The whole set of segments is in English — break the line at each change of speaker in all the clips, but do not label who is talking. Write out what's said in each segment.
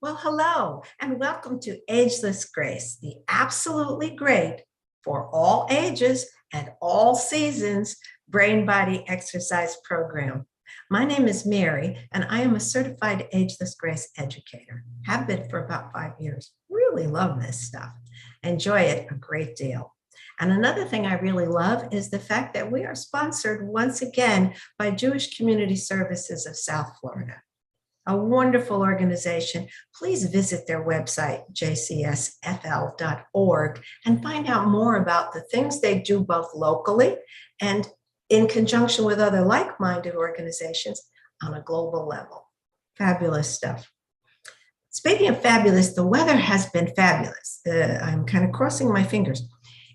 Well, hello, and welcome to Ageless Grace, the absolutely great for all ages and all seasons brain body exercise program. My name is Mary, and I am a certified Ageless Grace educator. Have been for about 5 years. Really love this stuff. Enjoy it a great deal. And another thing I really love is the fact that we are sponsored once again by Jewish Community Services of South Florida, a wonderful organization. Please visit their website, jcsfl.org, and find out more about the things they do both locally and in conjunction with other like-minded organizations on a global level. Fabulous stuff. Speaking of fabulous, the weather has been fabulous. I'm kind of crossing my fingers.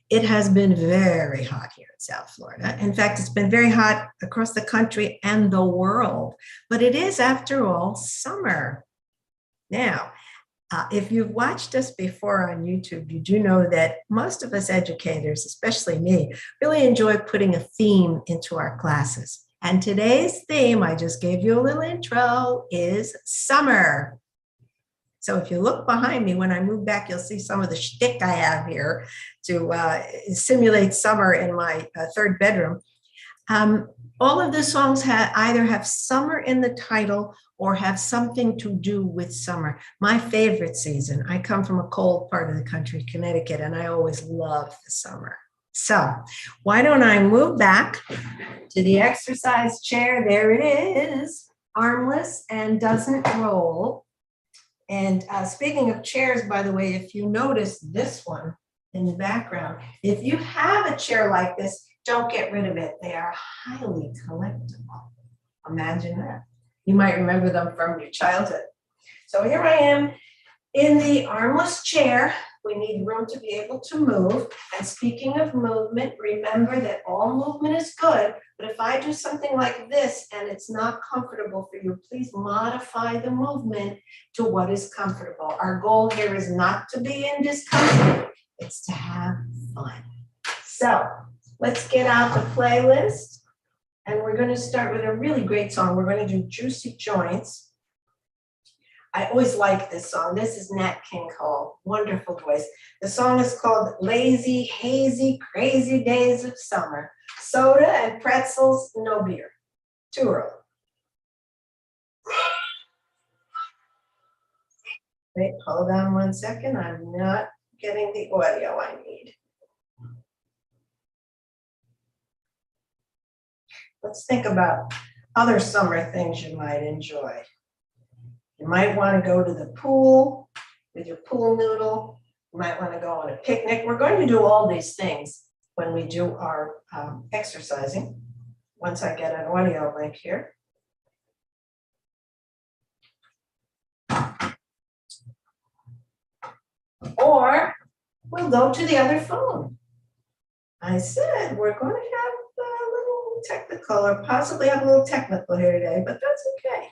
It has been very hot here in South Florida. In fact, it's been very hot across the country and the world, but it is, after all, summer. Now, if you've watched us before on YouTube, you do know that most of us educators, especially me, really enjoy putting a theme into our classes. And today's theme, I just gave you a little intro, is summer. So if you look behind me, when I move back, you'll see some of the shtick I have here to simulate summer in my third bedroom. All of the songs either have summer in the title or have something to do with summer. My favorite season. I come from a cold part of the country, Connecticut, and I always love the summer. So why don't I move back to the exercise chair? There it is, armless and doesn't roll. And speaking of chairs, by the way, if you notice this one in the background, if you have a chair like this, don't get rid of it. They are highly collectible. Imagine that. You might remember them from your childhood. So here I am in the armless chair. We need room to be able to move. And speaking of movement, remember that all movement is good, but if I do something like this and it's not comfortable for you, please modify the movement to what is comfortable. Our goal here is not to be in discomfort, it's to have fun. So let's get out the playlist, and we're going to start with a really great song. We're going to do Juicy Joints. I always like this song. This is Nat King Cole, wonderful voice. The song is called Lazy, Hazy, Crazy Days of Summer. Soda and pretzels, no beer. Too early. Wait, hold on 1 second. I'm not getting the audio I need. Let's think about other summer things you might enjoy. You might want to go to the pool with your pool noodle. You might want to go on a picnic. We're going to do all these things when we do our exercising. Once I get an audio link here. Or we'll go to the other phone. I said we're going to have a little technical, or possibly have a little technical here today, but that's okay.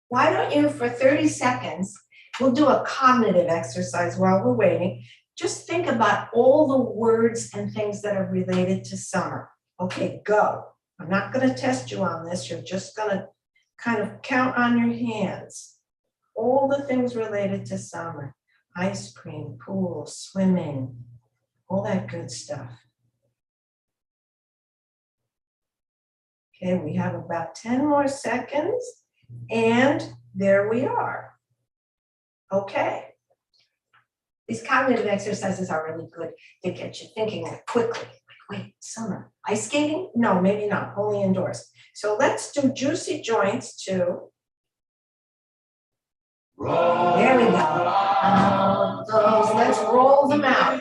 Why don't you, for 30 seconds, we'll do a cognitive exercise while we're waiting. Just think about all the words and things that are related to summer. Okay, go. I'm not going to test you on this. You're just going to kind of count on your hands. All the things related to summer. Ice cream, pool, swimming, all that good stuff. Okay, we have about 10 more seconds. And there we are. Okay. These cognitive exercises are really good to get you thinking quickly. Wait, summer. Ice skating? No, maybe not. Only indoors. So let's do Juicy Joints too. There we go. Let's roll them out.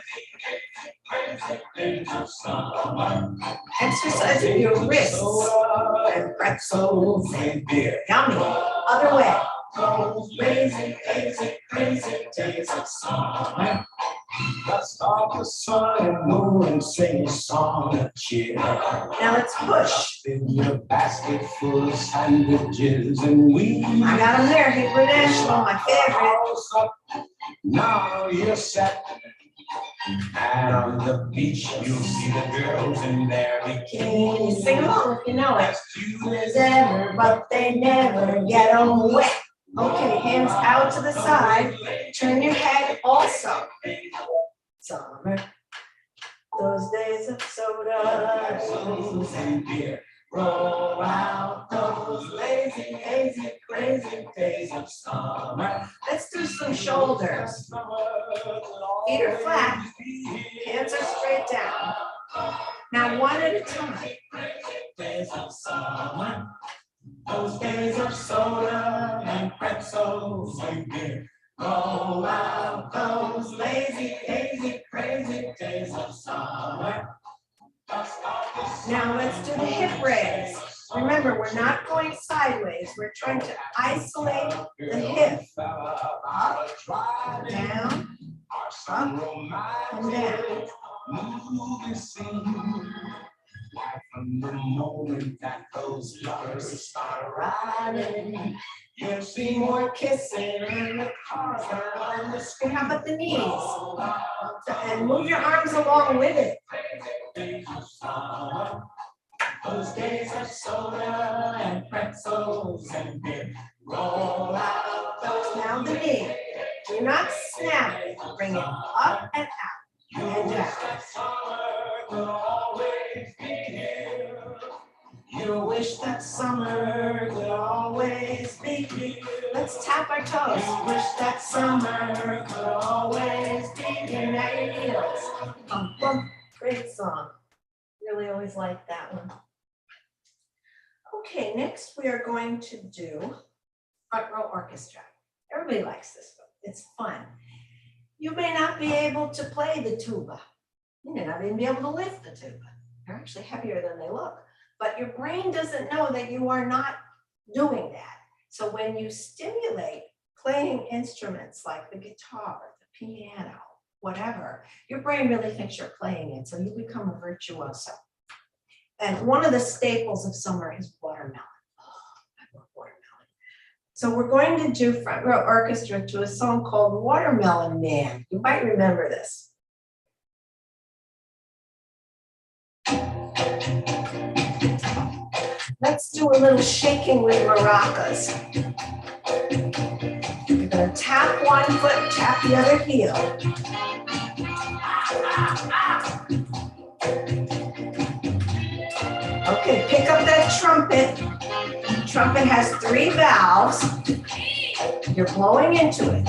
Exercising your wrists and pretzels and beer. Yummy. Other way. Crazy, crazy, crazy days of summer. Let's stop the sun and moon and sing a song of cheer. Now let's push. In your basket full of sandwiches and we. I got them there. Hipper National, my favorite. Now you're set. And on the beach, you'll see the girls in their bikinis. Sing along if you know it. As cute as ever, but they never get them wet. Okay, hands hands out to the side. Turn your head also. Summer. Those days of soda, booze, and beer. Roll out those lazy, hazy, crazy days of summer. Let's do some shoulders. Feet are flat. Hands are straight down. Now one at a time. Days of summer. Those days of soda and pretzels and beer. Roll out those lazy, hazy, crazy days of summer. Now let's do the hip raise. Remember, we're not going sideways. We're trying to isolate the hip. Up, down, up, and down. From the moment that those lovers start riding, you'll see more kissing and the cars are on the screen. How about the knees? And move your arms along with it. Those days of soda and pretzels and beer. Roll out those. Now the knee. Do not snap it. Bring it up and out and down. You wish that summer could always be here. Let's tap our toes. Wish that summer could always be here. Now your heels. Great song. Really always liked that one. Okay, next we are going to do front row orchestra. Everybody likes this one. It's fun. You may not be able to play the tuba. You may not even be able to lift the tuba. They're actually heavier than they look. But your brain doesn't know that you are not doing that. So when you stimulate playing instruments like the guitar, the piano, whatever, your brain really thinks you're playing it. So you become a virtuoso. And one of the staples of summer is watermelon. Oh, I love watermelon. So we're going to do front row orchestra to a song called Watermelon Man. You might remember this. Let's do a little shaking with maracas. You're going to tap one foot, tap the other heel. Okay, pick up that trumpet. The trumpet has 3 valves. You're blowing into it.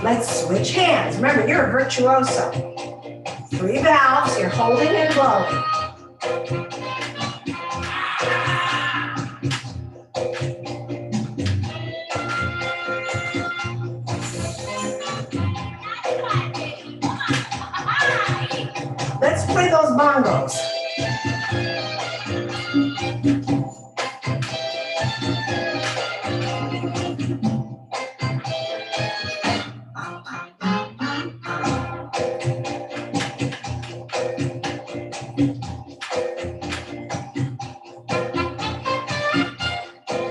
Let's switch hands. Remember, you're a virtuoso. 3 valves, you're holding and blowing. Let's play those bongos.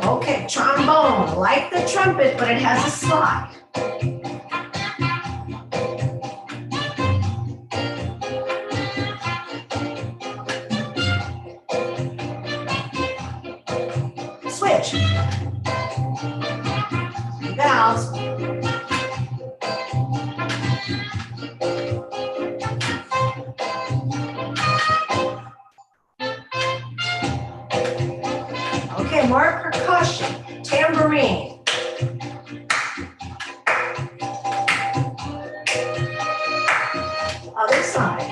Okay, trombone, like the trumpet, but it has a slide. Switch. Valves. Okay, more percussion. Tambourine. Other side.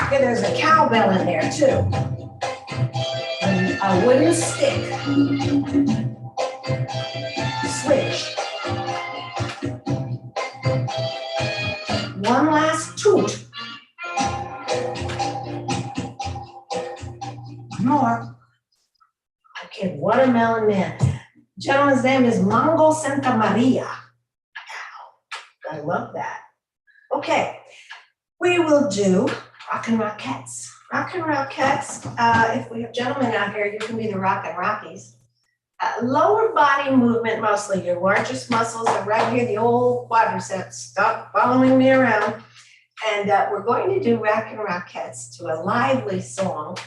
Okay, there's a cowbell in there too. And a wooden stick. Switch. One last toot. More. Okay, Watermelon Man. Gentleman's name is Mango Santa Maria. Wow, I love that. Okay, we will do Rock and Rockettes. Rock and Rockettes, if we have gentlemen out here, you can be the Rock and Rockies. Lower body movement mostly. Your largest muscles are right here, the old quadriceps. Stop following me around. And we're going to do Rock and Rockettes to a lively song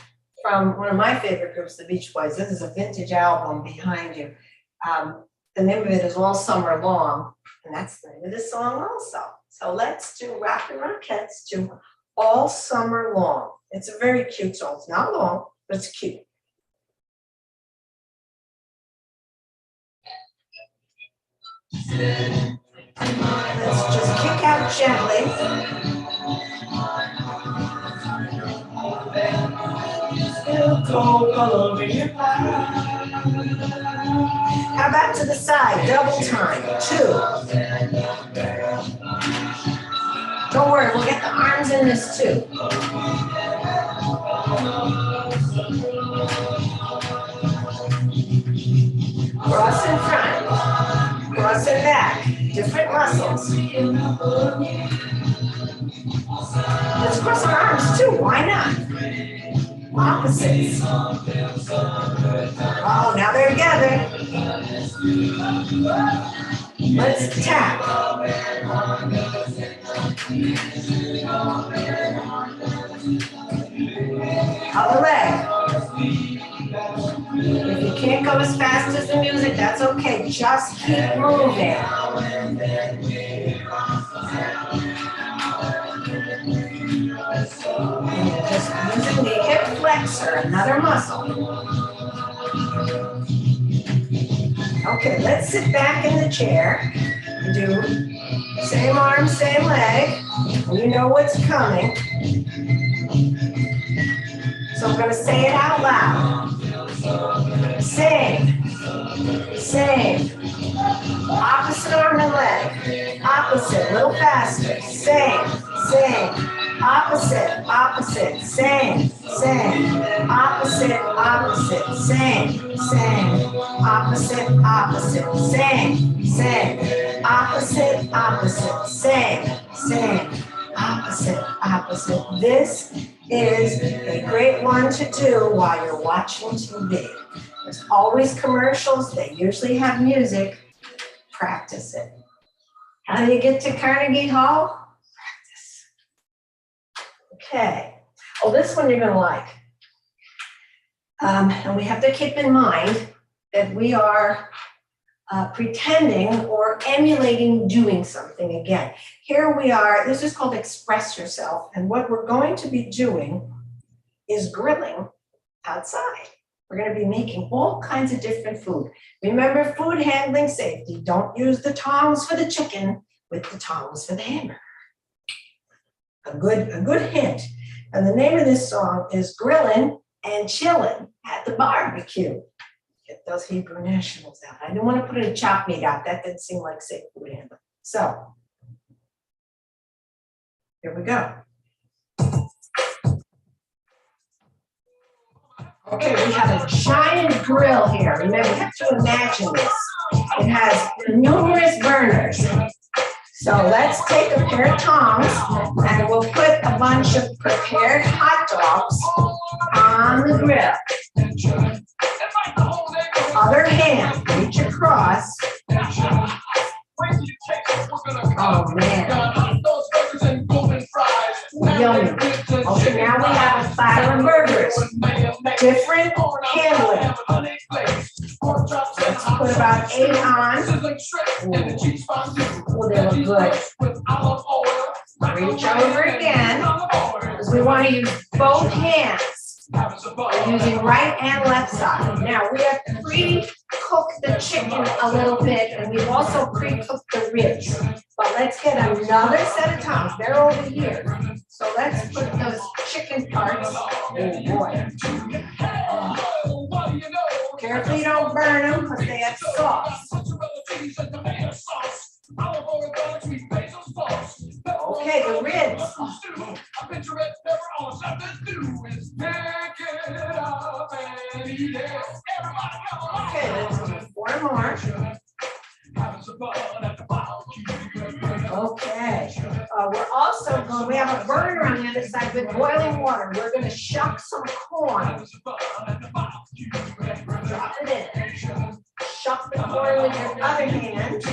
from one of my favorite groups, the Beach Boys. This is a vintage album behind you. The name of it is All Summer Long, and that's the name of the song also. So let's do Rock and Rockettes to All Summer Long. It's a very cute song. It's not long, but it's cute. Let's just kick out gently. How about to the side, double time, 2. Don't worry, we'll get the arms in this too. Cross in front, cross in back, different muscles. Let's cross our arms too, why not? Opposites. Oh, now they're together. Let's tap. Other leg. If you can't go as fast as the music, that's okay. Just keep moving. And just using the hip flexor, another muscle. Okay, let's sit back in the chair and do same arm, same leg. You know what's coming. So I'm going to say it out loud. Same, same. Opposite arm and leg. Opposite, a little faster. Same, same. Opposite, opposite, same, same. Opposite, opposite, same, same. Opposite, opposite, same, same. Opposite, opposite, same, same. Opposite, opposite. This is a great one to do while you're watching TV. There's always commercials. They usually have music. Practice it. How do you get to Carnegie Hall? Practice. Okay. Oh, this one you're going to like. And we have to keep in mind that we are pretending or emulating doing something again. Here we are, this is called Express Yourself, and what we're going to be doing is grilling outside. We're going to be making all kinds of different food. Remember, food handling safety. Don't use the tongs for the chicken with the tongs for the hamburger. A good hint. And the name of this song is Grillin' and Chillin' at the Barbecue. Get those Hebrew nationals out. I didn't want to put any chopped meat out. That didn't seem like safe food handling. So, here we go. Okay, we have a giant grill here. Remember, you have to imagine this. It has numerous burners. So let's take a pair of tongs and we'll put a bunch of prepared hot dogs on the grill. Other hand, reach across. Oh man. Yummy. Okay, now we have a platter of burgers. Different handling. Let's put about 8 on. Oh, they look good. Reach over again, because we want to use both hands. We're using right and left side. Now we have pre-cooked the chicken a little bit, and we've also pre-cooked the ribs. But let's get another set of tongs. They're over here. So let's put those chicken parts. Oh boy. Carefully you don't burn them because they have sauce. Okay, the ribs. Okay, let's do 4 more. Okay. We're also going, we have a burner on the other side with boiling water. We're going to shuck some corn. Drop it in. Shuck the corn with your other hand.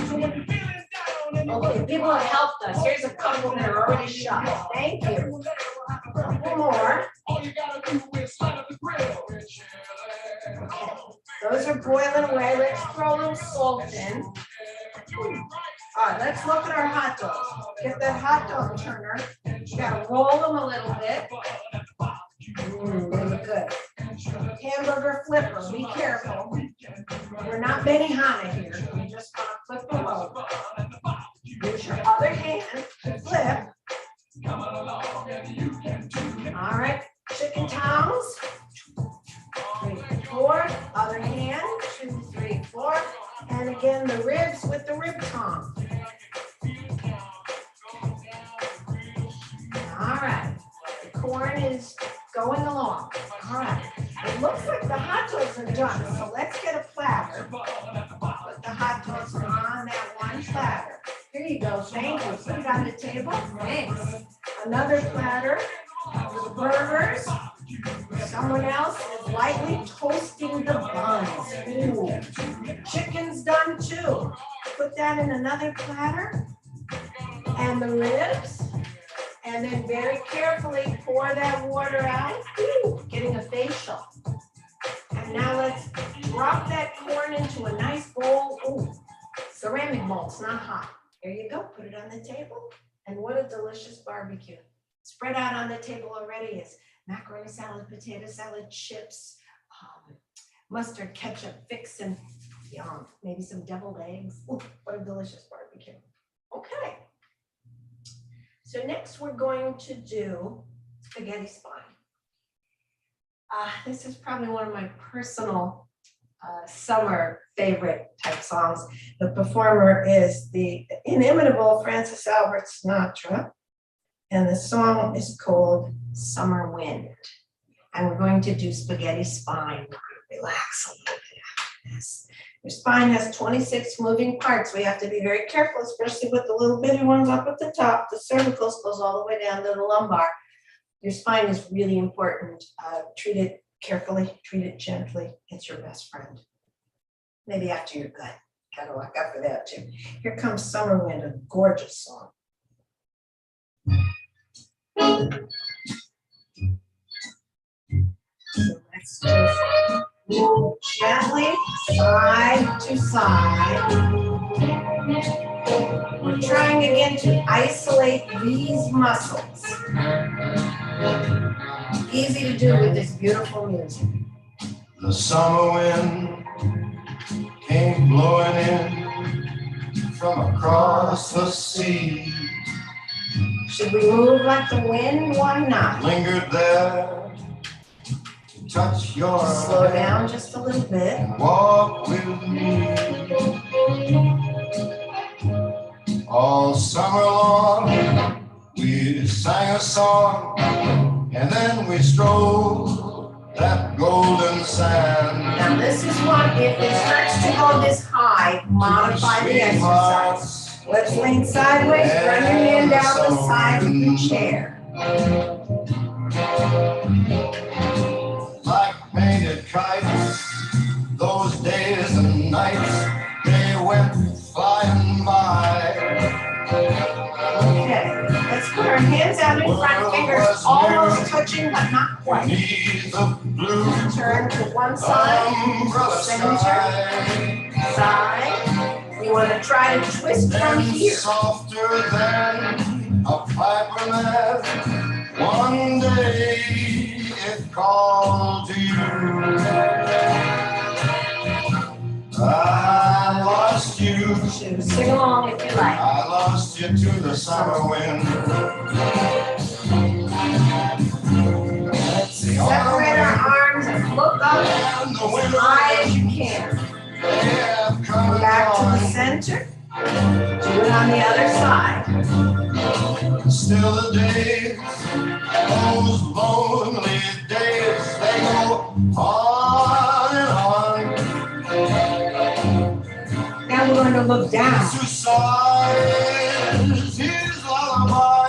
Okay, people have helped us. Here's a couple that are already shucked. Thank you. A couple more. Okay. Those are boiling away. Let's throw a little salt in. All right, let's look at our hot dogs. Get that hot dog turner. You gotta roll them a little bit. Really good. Hamburger flipper, be careful. We're not Benihana here. We just want to flip them over. Use your other hand to flip. All right, chicken tongs. 3, 4. Other hand. 2, 3, 4. And again, the ribs with the rib tong. All right, the corn is going along. All right, it looks like the hot dogs are done. So let's get a platter. Put the hot dogs on that one platter. Here you go. Thank you. Put it on the table. Thanks. Another platter for the burgers. Someone else is lightly toasting the buns. Ooh. Chicken's done too. Put that in another platter. And the ribs. And then very carefully pour that water out. Ooh, getting a facial. And now let's drop that corn into a nice bowl. Ooh, ceramic bowl, it's not hot. There you go, put it on the table. And what a delicious barbecue. Spread out on the table already is macaroni salad, potato salad, chips, mustard, ketchup, fix, and yum, maybe some deviled eggs. Ooh, what a delicious barbecue. Okay. So next we're going to do spaghetti spine. This is probably one of my personal summer favorite type songs. The performer is the inimitable Francis Albert Sinatra, and the song is called Summer Wind. And we're going to do spaghetti spine. We're going to relax a little bit after this. Your spine has 26 moving parts. We have to be very careful, especially with the little bitty ones up at the top. The cervicals goes all the way down to the lumbar. Your spine is really important. Treat it carefully, treat it gently. It's your best friend. Maybe after your gut. Gotta look out for that too. Here comes Summer Wind, a gorgeous song. So let's just move gently side to side. We're trying again to isolate these muscles. Easy to do with this beautiful music.
The summer wind came blowing in from across the sea.
Should we move like the wind? Why not?
Lingered there to touch your
Slow down just a little bit.
and walk with me. All summer long we sang a song, and then we strolled that golden sand.
Now this is one, if it starts to go this high, modify the exercise. Let's lean sideways, run your hand down the side of the chair.
Like painted kites, those days and nights, they went flying by.
Okay, let's put our hands out in front, fingers almost touching, but not quite.
Beneath the blue
Turn to one side,
umbrella
center,
sky,
side. You want to try to twist from here.
softer than a piper that one day it called to you. I lost you.
Sing along if you like.
I lost you to the summer wind.
Let's separate our arms and look up as high as you can. Come back to the center. Do it on the other side.
Still the days, those lonely days, they go on and on.
Now we're going to look down.
To sighs his lullaby.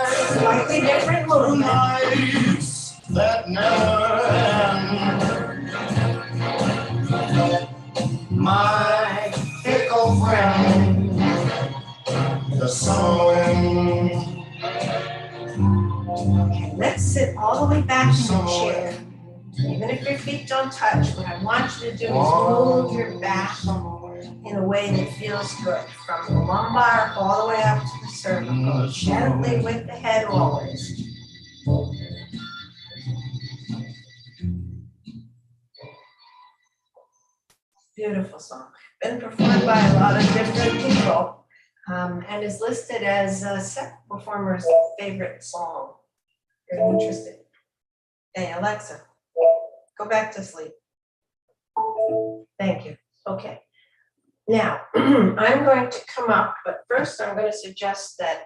nights that never end. My fickle friend, the summer wind.
Okay, let's sit all the way back in the chair. Even if your feet don't touch, what I want you to do is move your back in a way that feels good, from the lumbar all the way up to the cervical, gently with the head always. Beautiful song. Been performed by a lot of different people, and is listed as a several performers' favorite song. Very interesting. Hey, Alexa, go back to sleep. Thank you. Okay. Now, I'm going to come up, but first I'm going to suggest that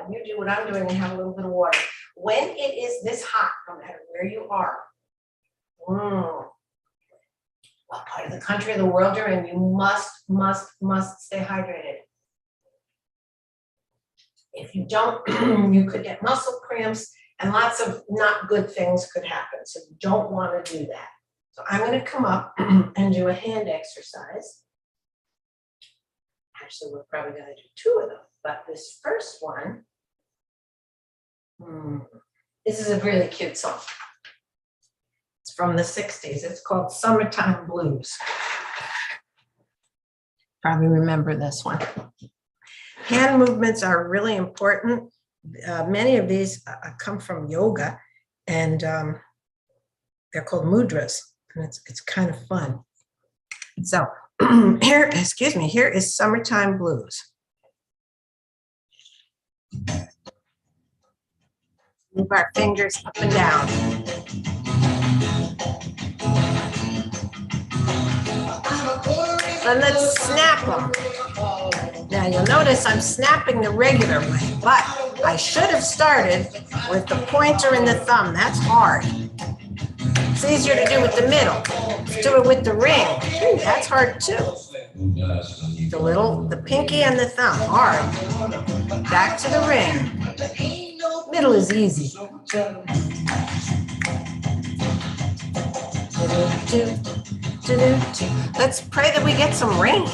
you do what I'm doing and have a little bit of water. When it is this hot, no matter where you are, what part of the country or the world you're in, you must stay hydrated. If you don't, you could get muscle cramps and lots of not good things could happen. So you don't want to do that. So I'm going to come up and do a hand exercise. Actually, we're probably going to do two of them, but this first one, this is a really cute song. It's from the 60s. It's called Summertime Blues. Probably remember this one. Hand movements are really important. Many of these come from yoga, and they're called mudras, and it's kind of fun. So here is Summertime Blues. Move our fingers up and down. And let's snap them. Now you'll notice I'm snapping the regular way, but I should have started with the pointer and the thumb. That's hard. It's easier to do with the middle. Let's do it with the ring. Ooh, that's hard too. The pinky and the thumb, hard. Back to the ring. Middle is easy. Let's pray that we get some rain.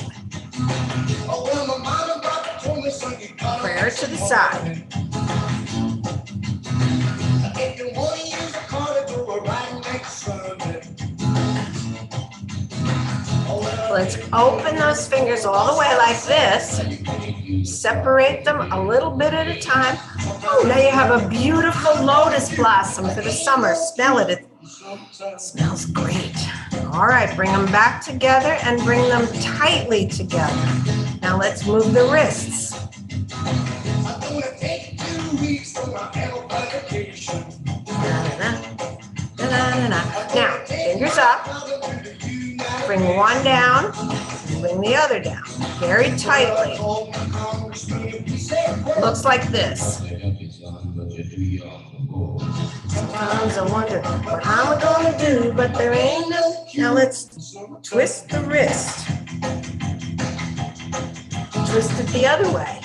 Prayer to the side. Let's open those fingers all the way like this. Separate them a little bit at a time. Oh, now you have a beautiful lotus blossom for the summer. Smell it. It smells great. All right, bring them back together and bring them tightly together. Now let's move the wrists. Now, fingers up. Bring one down, bring the other down, very tightly. Looks like this. Sometimes I wonder what I'm gonna do, but there ain't no. Now let's twist the wrist. Twist it the other way.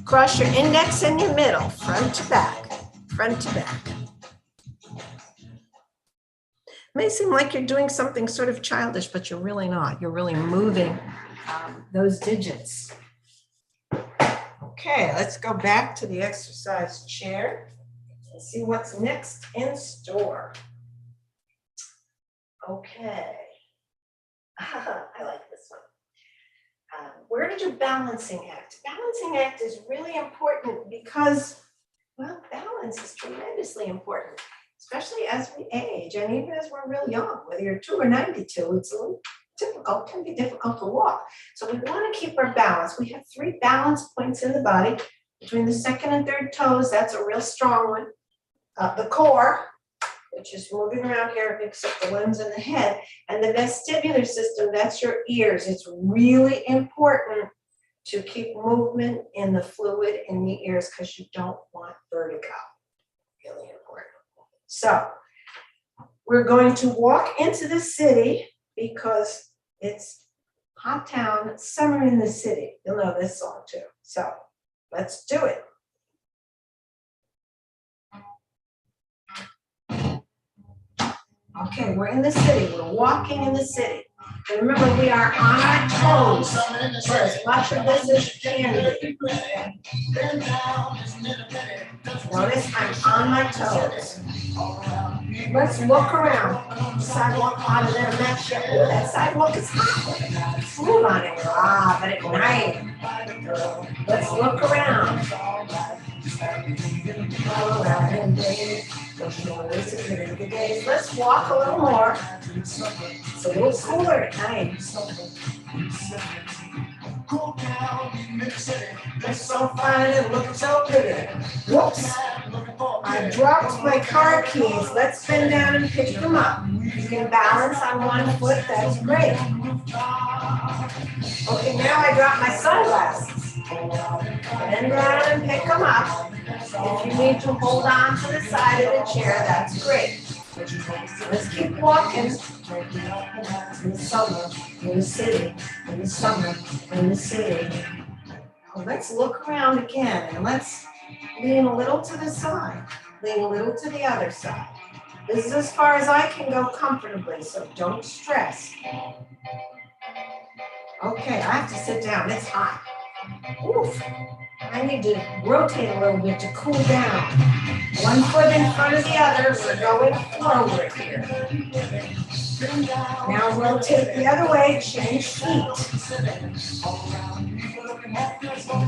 Cross your index and your middle, front to back, front to back. It may seem like you're doing something sort of childish, but you're really not. You're really moving those digits. Okay, let's go back to the exercise chair and see what's next in store. Okay. I like this one. We're going to do balancing act. Balancing act is really important because, well, balance is tremendously important, especially as we age and even as we're real young. Whether you're 2 or 92, it's a little difficult, can be difficult to walk. So we want to keep our balance. We have 3 balance points in the body between the 2nd and 3rd toes. That's a real strong one. The core, which is moving around here, picks up the limbs and the head, and the vestibular system, that's your ears. It's really important to keep movement in the fluid in the ears because you don't want vertigo. Really important. So we're going to walk into the city because it's hot town, summer in the city. You'll know this song too. So let's do it. Okay, we're in the city. We're walking in the city. And remember, we are on our toes for as much of this as can be. Notice I'm on my toes. Let's look around. The sidewalk out of there match yet. Ooh, that sidewalk is hot. Move on it. Ah, but at night. Let's look around. All around and days. Let's walk a little more. It's a little cooler at night. It's so fine and looking so pretty. Whoops. I dropped my car keys. Let's bend down and pick them up. You can balance on one foot. That's great. Okay, now I dropped my sunglasses. Bend down and pick them up. If you need to hold on to the side of the chair, that's great. Let's keep walking. In the summer, in the city, in the summer, in the city. Well, let's look around again and let's lean a little to the side, lean a little to the other side. This is as far as I can go comfortably, so don't stress. Okay, I have to sit down, it's hot. Oof. I need to rotate a little bit to cool down. One foot in front of the other, we're going forward here. Now rotate the other way, change feet.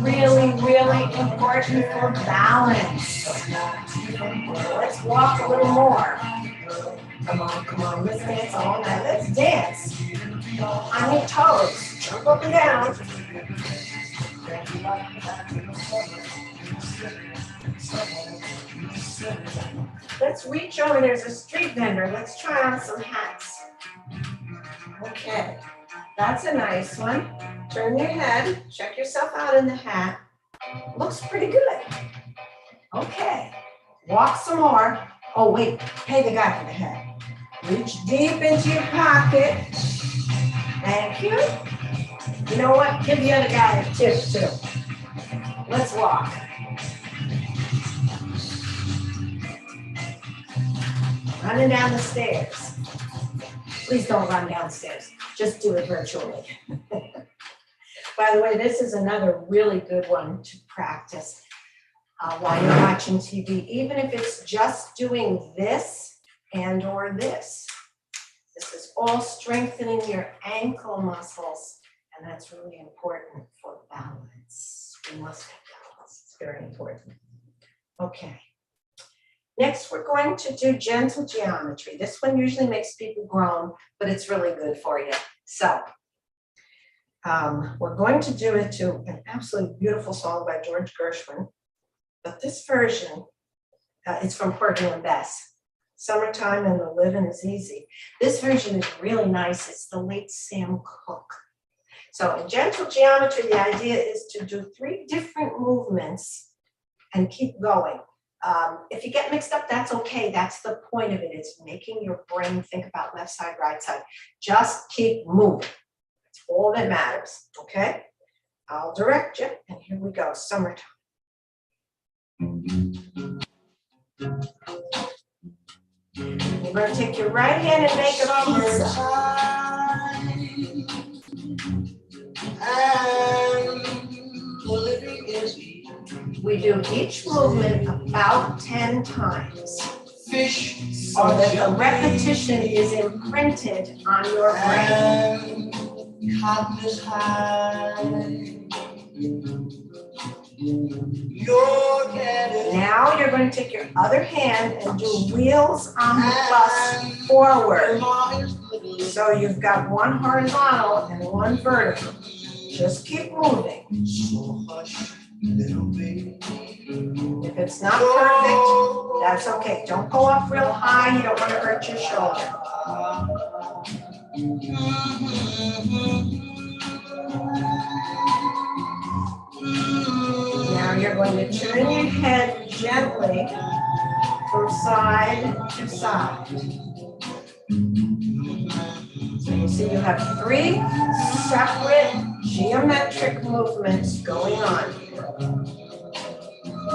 Really, really important for balance. Let's walk a little more. Come on, let's dance all night. Let's dance. On your toes, jump up and down. Let's reach over, there's a street vendor. Let's try on some hats. Okay, that's a nice one. Turn your head, check yourself out in the hat. Looks pretty good. Okay, walk some more. Oh wait, pay the guy for the hat. Reach deep into your pocket. Thank you. You know what? Give the other guy a tip too. Let's walk. Running down the stairs. Please don't run downstairs. Just do it virtually. By the way, this is another really good one to practice while you're watching TV, even if it's just doing this and or this. This is all strengthening your ankle muscles, and that's really important for balance. We must have balance. It's very important. Okay. Next, we're going to do gentle geometry. This one usually makes people groan, but it's really good for you. So, we're going to do it to an absolutely beautiful song by George Gershwin. But this version, it's from Porgy and Bess. Summertime and the living is easy. This version is really nice. It's the late Sam Cooke. So in gentle geometry, the idea is to do 3 different movements and keep going. If you get mixed up, that's okay. That's the point of it. It's making your brain think about left side, right side. Just keep moving. That's all that matters, okay? I'll direct you, and here we go, summertime. You're going to take your right hand and make a pizza. We do each movement about 10 times. Fish, so that the repetition is imprinted on your brain. Now you're going to take your other hand and do wheels on the bus forward. So you've got one horizontal and one vertical. Just keep moving. If it's not perfect, that's okay. Don't go up real high. You don't want to hurt your shoulder. Now you're going to turn your head gently from side to side. So you see you have 3 separate geometric movements going on here.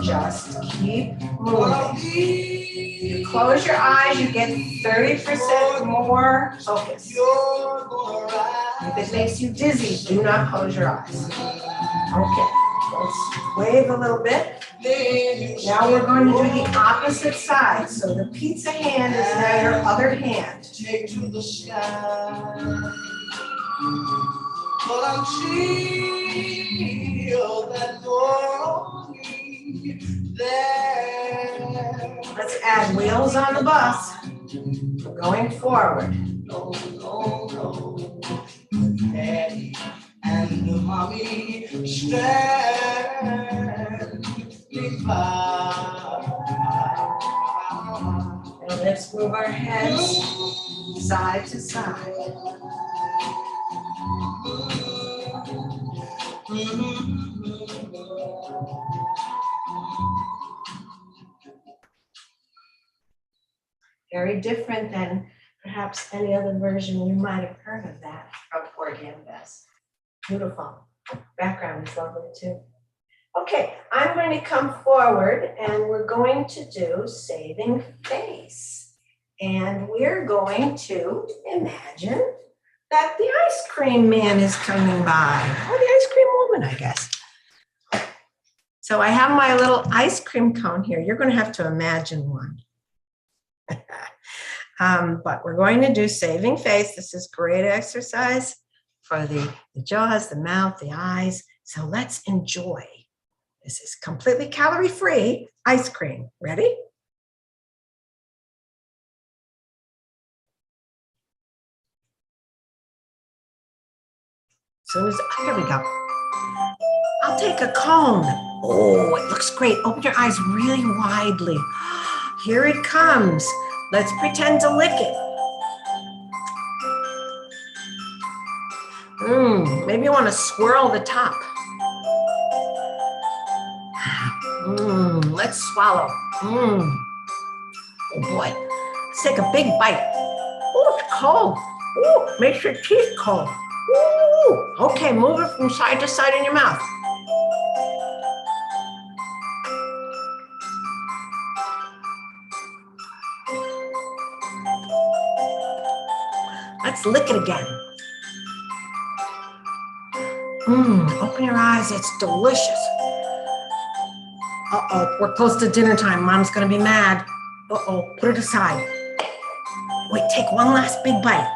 Just keep moving. You close your eyes, you get 30% more focus. If it makes you dizzy, do not close your eyes. Okay, let's wave a little bit. Now we're going to do the opposite side. So the pizza hand is now your other hand.
Take to the sky. But I'm still that longing there.
Let's add wheels on the bus. We're going forward.
No, no, no. Daddy and mommy stand by.
And let's move our heads side to side. Very different than perhaps any other version you might have heard of that from Organ Best. Beautiful. Background is lovely too. Okay, I'm going to come forward and we're going to do Saving Face. And we're going to imagine that the ice cream man is coming by, or the ice cream woman, I guess. So I have my little ice cream cone here. You're going to have to imagine one. But we're going to do Saving Face. This is great exercise for the jaws, the mouth, the eyes. So let's enjoy. This is completely calorie-free ice cream. Ready? Soon as, here we go. I'll take a cone. Oh, it looks great. Open your eyes really widely. Here it comes. Let's pretend to lick it. Maybe you want to swirl the top. Let's swallow. Oh boy. Let's take a big bite. Oh, it's cold. Oh, makes your teeth cold. Ooh. Okay, move it from side to side in your mouth. Let's lick it again. Open your eyes, it's delicious. Uh-oh, we're close to dinner time. Mom's gonna be mad. Uh-oh, put it aside. Wait, take one last big bite.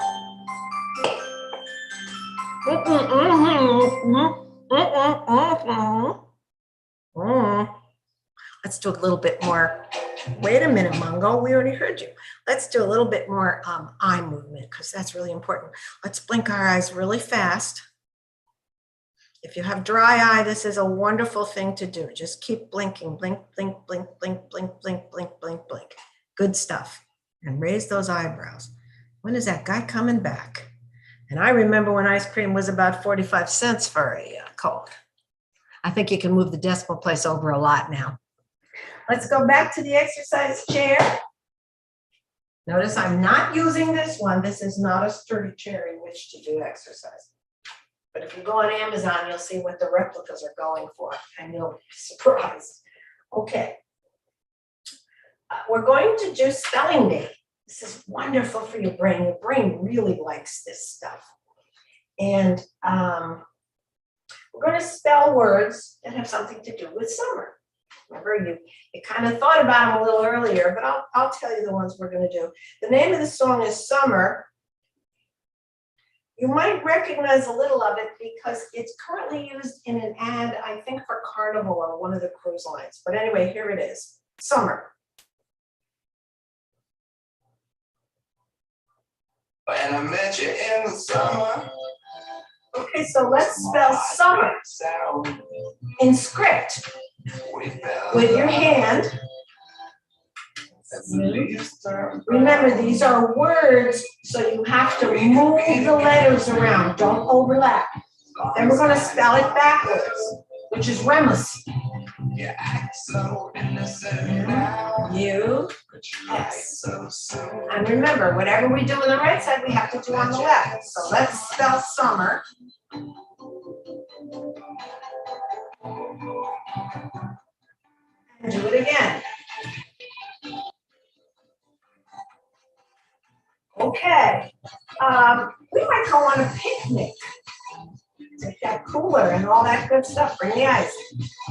Let's do a little bit more. Wait a minute, Mongo, we already heard you. Let's do a little bit more eye movement because that's really important. Let's blink our eyes really fast. If you have dry eye, this is a wonderful thing to do. Just keep blinking, blink, blink, blink, blink, blink, blink, blink, blink, blink. Good stuff. And raise those eyebrows. When is that guy coming back? And I remember when ice cream was about 45 cents for a cone. I think you can move the decimal place over a lot now. Let's go back to the exercise chair. Notice I'm not using this one. This is not a sturdy chair in which to do exercise. But if you go on Amazon, you'll see what the replicas are going for, and you'll be surprised. Okay. We're going to do spelling bee. This is wonderful for your brain. Your brain really likes this stuff. And we're going to spell words that have something to do with summer. Remember, you kind of thought about them a little earlier, but I'll tell you the ones we're going to do. The name of the song is Summer. You might recognize a little of it because it's currently used in an ad, I think, for Carnival or one of the cruise lines. But anyway, here it is. Summer.
When I met you in the summer.
Okay, so let's spell summer in script with your hand. Remember, these are words, so you have to move the letters around. Don't overlap. Then we're going to spell it backwards, which is remus. U-S. And remember, whatever we do on the right side, we have to do on the left. So let's spell summer. And do it again. Okay, we might go on a picnic. Take that cooler and all that good stuff, bring the ice.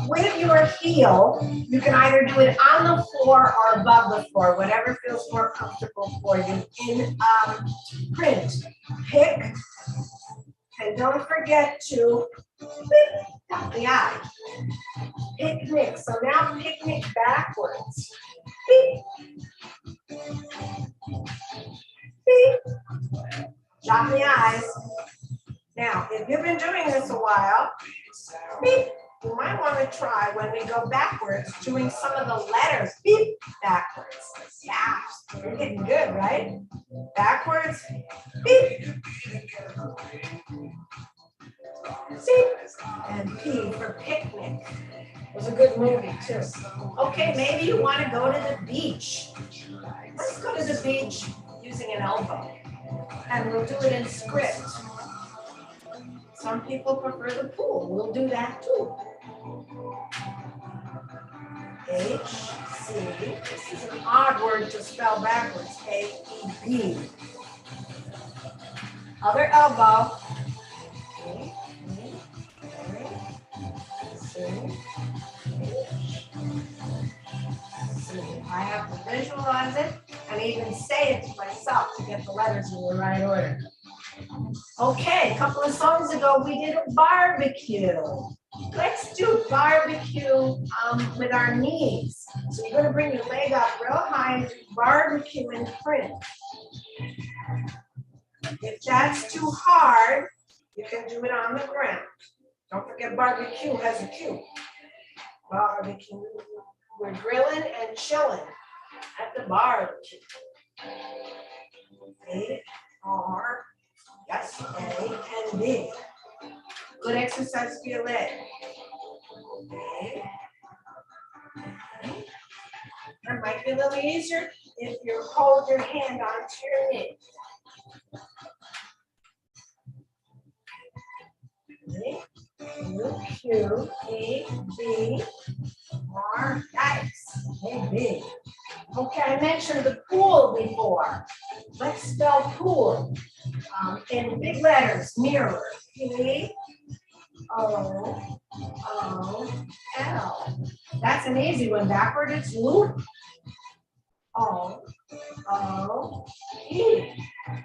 With your heel, you can either do it on the floor or above the floor, whatever feels more comfortable for you. In print, pick, and don't forget to tap the eye. Picnic, so now picnic backwards. Beep. Beep. Drop the eyes. Now, if you've been doing this a while, beep, you might want to try when we go backwards, doing some of the letters, beep, backwards. Yeah, you're getting good, right? Backwards, beep. See? And P for picnic. It was a good movie, too. Okay, maybe you want to go to the beach. Let's go to the beach using an elbow. And we'll do it in script. Some people prefer the pool. We'll do that too. H, C. This is an odd word to spell backwards. A, E, B. Other elbow. A, B, A, C, H, C. I have to visualize it and even say it to myself to get the letters in the right order. Okay, a couple of songs ago, we did a barbecue. Let's do barbecue with our knees. So you're gonna bring your leg up real high and do barbecue in print. If that's too hard, you can do it on the ground. Don't forget barbecue has a Q. Barbecue, we're grilling and chilling at the barbecue. A, R, yes, A and B. Good exercise for your leg. A. It might be a little easier if you hold your hand onto your knee. A, U, Q, E, B, R, yikes, A, B. Okay, I mentioned the pool before. Let's spell pool in big letters, mirror. P, O, O, L. That's an easy one. Backward, it's loop. O, O, E. And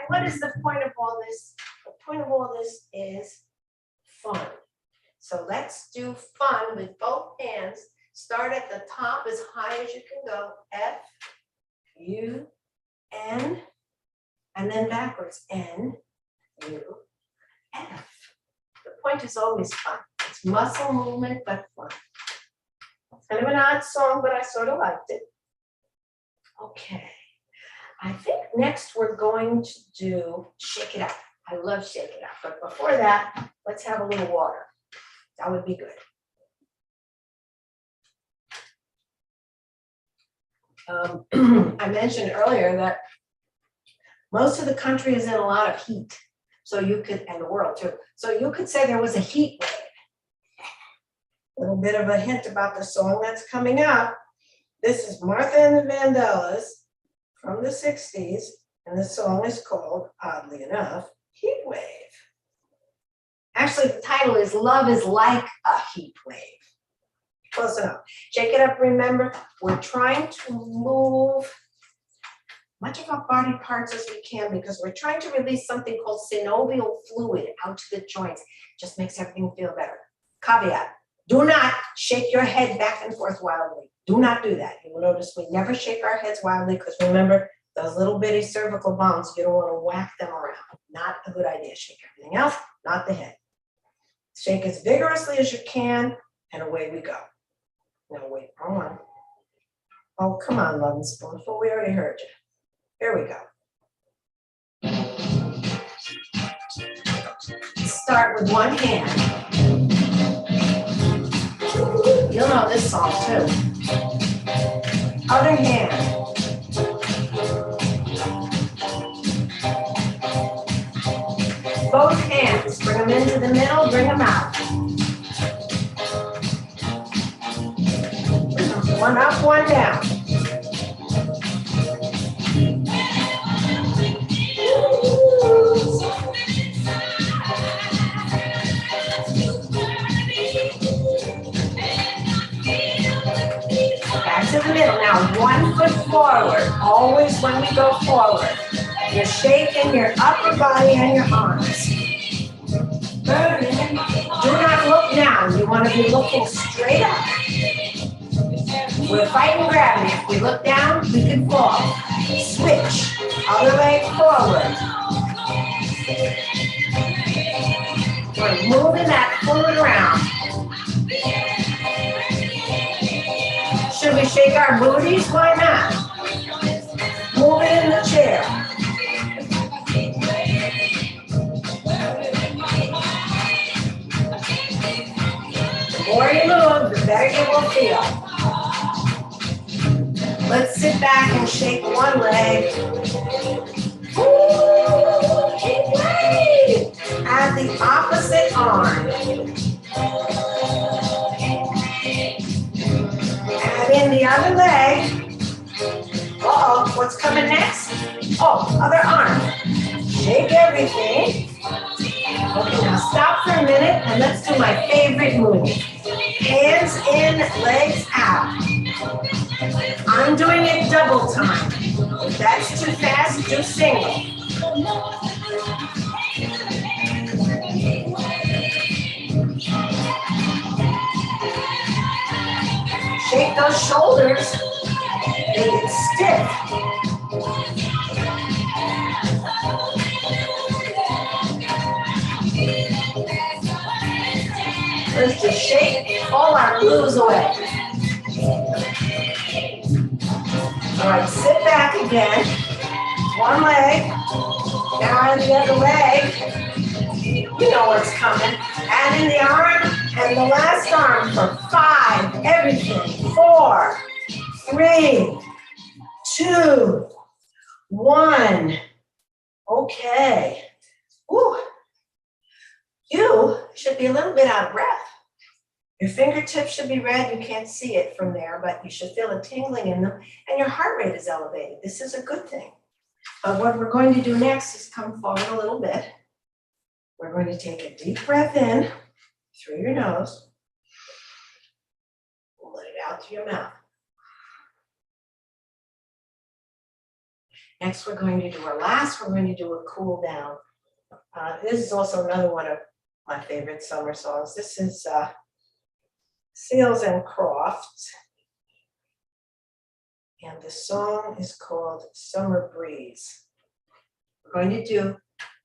what is the point of all this? The point of all this is fun. So let's do fun with both hands. Start at the top as high as you can go. F, U, N, and then backwards. N, U, F. The point is always fun. It's muscle movement, but fun. It's kind of an odd song, but I sort of liked it. Okay. I think next we're going to do Shake It Up. I love Shake It Up, but before that, let's have a little water. That would be good. I mentioned earlier that most of the country is in a lot of heat. So you could, and the world too. So you could say there was a heat wave. A little bit of a hint about the song that's coming up. This is Martha and the Vandellas from the 60s. And the song is called, oddly enough, Heat Wave. Actually, the title is Love is Like a Heat Wave. Close enough. Shake it up, remember, we're trying to move much of our body parts as we can because we're trying to release something called synovial fluid out to the joints. Just makes everything feel better. Caveat, do not shake your head back and forth wildly. Do not do that. You will notice we never shake our heads wildly because remember, those little bitty cervical bones, you don't want to whack them around. Not a good idea. Shake everything else, not the head. Shake as vigorously as you can, and away we go. No, wait, wrong one. Oh, come on, Love and Spoonful. We already heard you. Here we go. Start with one hand. You'll know this song too. Other hand. Both hands. Bring them into the middle, bring them out. One up, one down. notice when we go forward, you're shaking your upper body and your arms. Do not look down. You want to be looking straight up. We're fighting gravity. If we look down, we can fall. Switch. Other leg forward. We're moving that foot around. Should we shake our booties? Why not? Move it in the chair. The more you move, the better you will feel. Let's sit back and shake one leg. Ooh, great. Add the opposite arm. Add in the other leg. Uh-oh, what's coming next? Oh, other arm. Shake everything. Okay, now stop for a minute and let's do my favorite move. Hands in, legs out. I'm doing it double time. If that's too fast, do single. Shake those shoulders. They get stiff. Let's just shake all our blues away. All right, sit back again. One leg. Now on the other leg. You know what's coming. Add in the arm and the last arm for 5. Everything. 4, 3, 2, 1. Okay. Woo. You should be a little bit out of breath. Your fingertips should be red. You can't see it from there, but you should feel a tingling in them, and your heart rate is elevated. This is a good thing. But what we're going to do next is come forward a little bit. We're going to take a deep breath in through your nose. Let it out through your mouth. Next, we're going to do our last. We're going to do a cool down. This is also another one of my favorite summer songs. This is Seals and Crofts. And the song is called Summer Breeze. We're going to do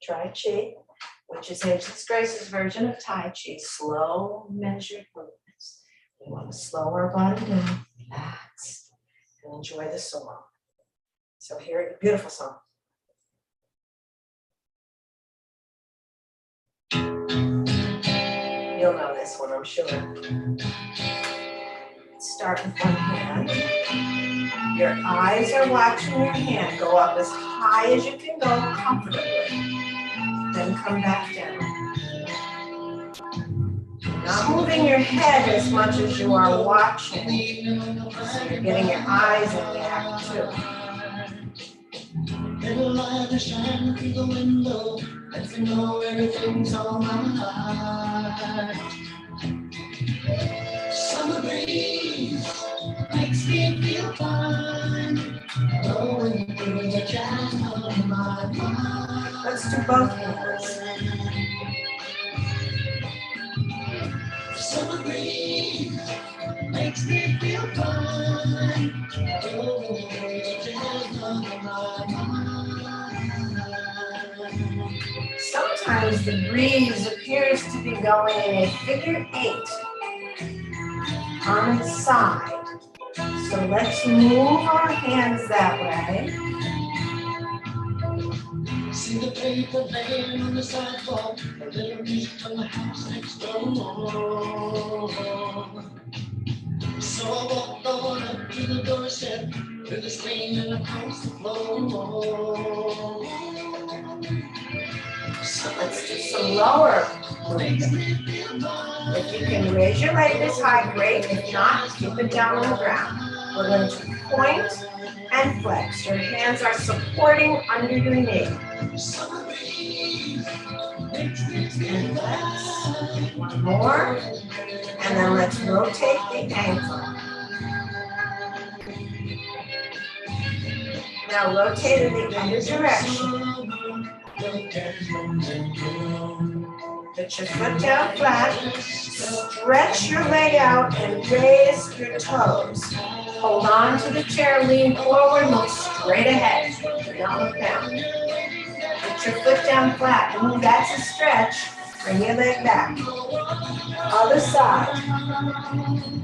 Tai Chi, which is Ageless Grace's version of Tai Chi, slow, measured movements. We want to slow our body down, relax, and enjoy the song. So here, beautiful song. You'll know this one, I'm sure. Let's start with one hand. Your eyes are watching your hand go up as high as you can go comfortably. Then come back down. Not moving your head as much as you are watching. So you're getting your eyes in the act too. Little light is shining through the window. Let me know everything's all right. Summer breeze makes me feel fine. Blowing through the jam of my mind. Let's do both hands. Summer breeze makes me feel fine. Blowing through the jam of my mind. Sometimes the breeze appears to be going in a figure 8 on its side. So let's move our hands that way. See the paper laying on the sidewalk, a little music from the house next door. So I walked on up to the doorstep with a screen and across the floor. So let's do some lower movement. If you can raise your leg this high, great. If not, keep it down on the ground. We're going to point and flex. Your hands are supporting under your knee. And flex. One more. And then let's rotate the ankle. Now rotate in the other direction. Put your foot down flat. Stretch your leg out and raise your toes. Hold on to the chair, lean forward, look straight ahead. Do not look down. Put your foot down flat. Ooh, that's a stretch. Bring your leg back. Other side.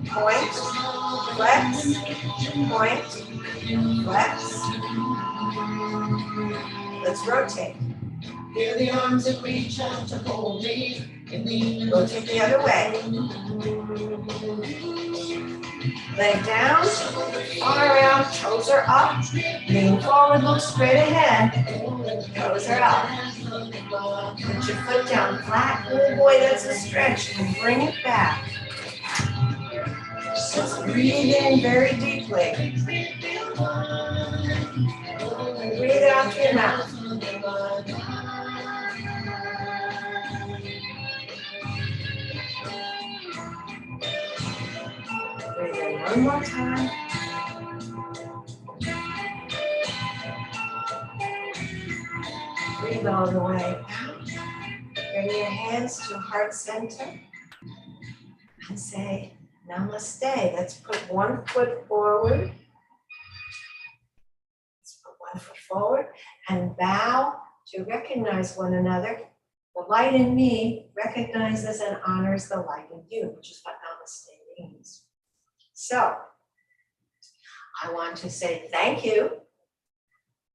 Point, flex, point, flex. Let's rotate. Feel the arms that reach out to hold me. Rotate the other way. Leg down, arm around, toes are up. Lean forward, look straight ahead. Toes are up. Put your foot down flat. Oh boy, that's a stretch. And bring it back. Just breathe in very deeply. And breathe out through your mouth. Breathe in one more time. Breathe all the way out. Bring your hands to heart center and say namaste. Let's put one foot forward. Let's put one foot forward and bow to recognize one another. The light in me recognizes and honors the light in you, which is what namaste means. So, I want to say thank you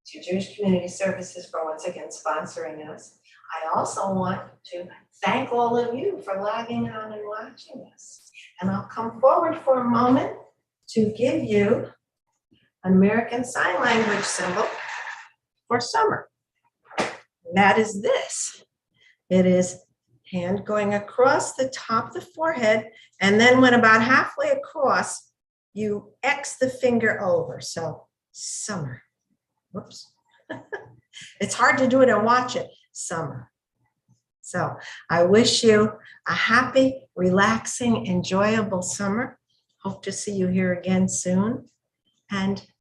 to Jewish Community Services for once again sponsoring us. I also want to thank all of you for logging on and watching us. And I'll come forward for a moment to give you an American Sign Language symbol for summer. And that is this. It is hand going across the top of the forehead, and then when about halfway across, you X the finger over. So summer. Whoops. It's hard to do it and watch it. Summer. So I wish you a happy, relaxing, enjoyable summer. Hope to see you here again soon. And